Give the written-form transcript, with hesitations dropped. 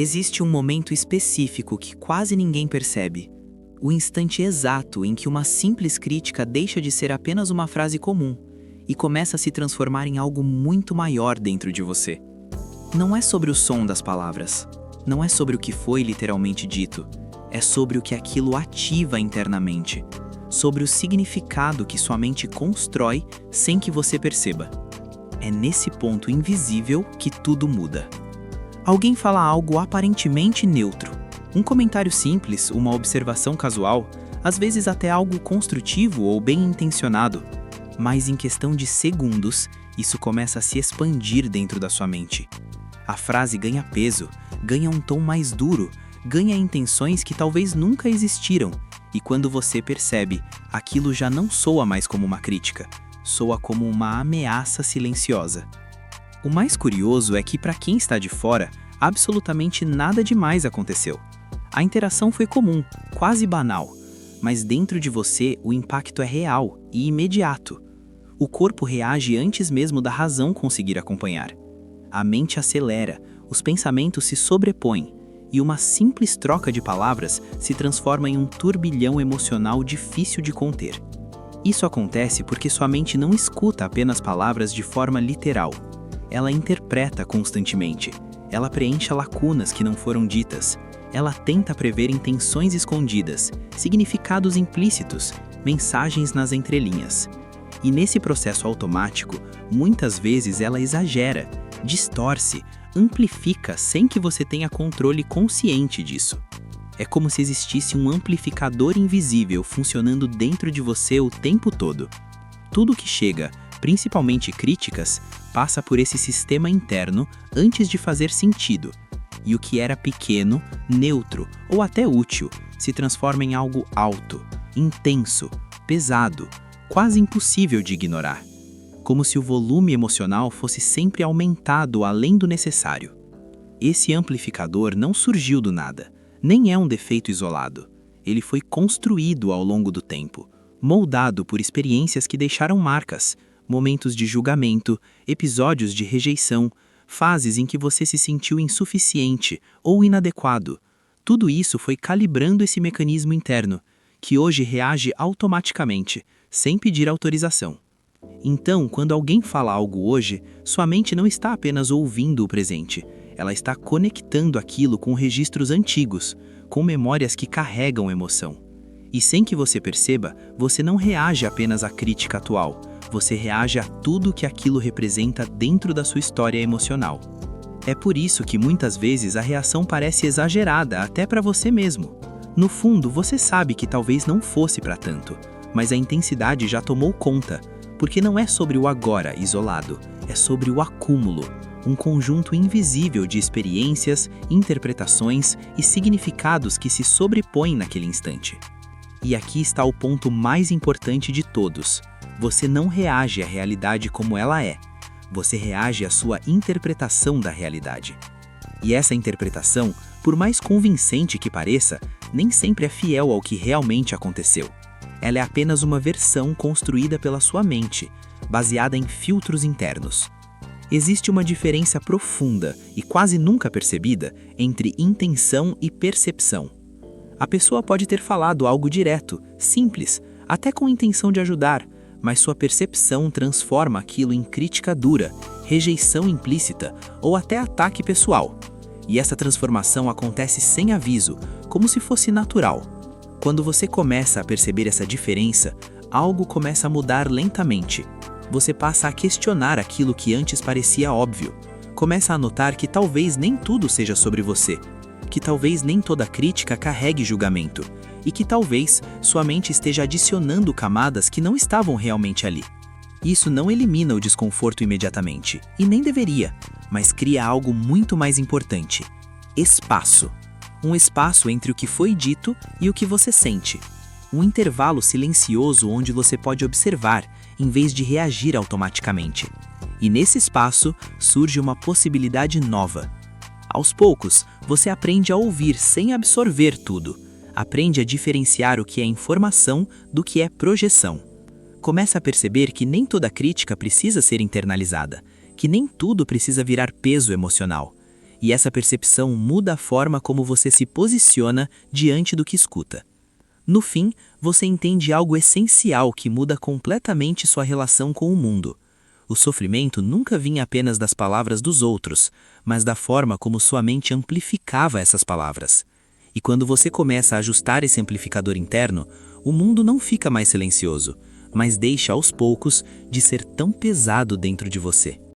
Existe um momento específico que quase ninguém percebe. O instante exato em que uma simples crítica deixa de ser apenas uma frase comum e começa a se transformar em algo muito maior dentro de você. Não é sobre o som das palavras, não é sobre o que foi literalmente dito, é sobre o que aquilo ativa internamente, sobre o significado que sua mente constrói sem que você perceba. É nesse ponto invisível que tudo muda. Alguém fala algo aparentemente neutro. Um comentário simples, uma observação casual, às vezes até algo construtivo ou bem intencionado. Mas em questão de segundos, isso começa a se expandir dentro da sua mente. A frase ganha peso, ganha um tom mais duro, ganha intenções que talvez nunca existiram. E quando você percebe, aquilo já não soa mais como uma crítica, soa como uma ameaça silenciosa. O mais curioso é que, para quem está de fora, absolutamente nada demais aconteceu. A interação foi comum, quase banal, mas dentro de você o impacto é real e imediato. O corpo reage antes mesmo da razão conseguir acompanhar. A mente acelera, os pensamentos se sobrepõem, e uma simples troca de palavras se transforma em um turbilhão emocional difícil de conter. Isso acontece porque sua mente não escuta apenas palavras de forma literal. Ela interpreta constantemente. Ela preenche lacunas que não foram ditas. Ela tenta prever intenções escondidas, significados implícitos, mensagens nas entrelinhas. E nesse processo automático, muitas vezes ela exagera, distorce, amplifica sem que você tenha controle consciente disso. É como se existisse um amplificador invisível funcionando dentro de você o tempo todo. Tudo que chega, principalmente críticas, passa por esse sistema interno antes de fazer sentido. E o que era pequeno, neutro ou até útil se transforma em algo alto, intenso, pesado, quase impossível de ignorar. Como se o volume emocional fosse sempre aumentado além do necessário. Esse amplificador não surgiu do nada, nem é um defeito isolado. Ele foi construído ao longo do tempo, moldado por experiências que deixaram marcas, momentos de julgamento, episódios de rejeição, fases em que você se sentiu insuficiente ou inadequado. Tudo isso foi calibrando esse mecanismo interno, que hoje reage automaticamente, sem pedir autorização. Então, quando alguém fala algo hoje, sua mente não está apenas ouvindo o presente, ela está conectando aquilo com registros antigos, com memórias que carregam emoção. E sem que você perceba, você não reage apenas à crítica atual, você reage a tudo que aquilo representa dentro da sua história emocional. É por isso que muitas vezes a reação parece exagerada até para você mesmo. No fundo, você sabe que talvez não fosse para tanto, mas a intensidade já tomou conta, porque não é sobre o agora isolado, é sobre o acúmulo, um conjunto invisível de experiências, interpretações e significados que se sobrepõem naquele instante. E aqui está o ponto mais importante de todos. Você não reage à realidade como ela é. Você reage à sua interpretação da realidade. E essa interpretação, por mais convincente que pareça, nem sempre é fiel ao que realmente aconteceu. Ela é apenas uma versão construída pela sua mente, baseada em filtros internos. Existe uma diferença profunda e quase nunca percebida entre intenção e percepção. A pessoa pode ter falado algo direto, simples, até com intenção de ajudar, mas sua percepção transforma aquilo em crítica dura, rejeição implícita ou até ataque pessoal. E essa transformação acontece sem aviso, como se fosse natural. Quando você começa a perceber essa diferença, algo começa a mudar lentamente. Você passa a questionar aquilo que antes parecia óbvio. Começa a notar que talvez nem tudo seja sobre você, que talvez nem toda crítica carregue julgamento, e que talvez sua mente esteja adicionando camadas que não estavam realmente ali. Isso não elimina o desconforto imediatamente, e nem deveria, mas cria algo muito mais importante: espaço. Um espaço entre o que foi dito e o que você sente. Um intervalo silencioso onde você pode observar, em vez de reagir automaticamente. E nesse espaço surge uma possibilidade nova. Aos poucos, você aprende a ouvir sem absorver tudo. Aprende a diferenciar o que é informação do que é projeção. Começa a perceber que nem toda crítica precisa ser internalizada, que nem tudo precisa virar peso emocional. E essa percepção muda a forma como você se posiciona diante do que escuta. No fim, você entende algo essencial que muda completamente sua relação com o mundo. O sofrimento nunca vinha apenas das palavras dos outros, mas da forma como sua mente amplificava essas palavras. E quando você começa a ajustar esse amplificador interno, o mundo não fica mais silencioso, mas deixa aos poucos de ser tão pesado dentro de você.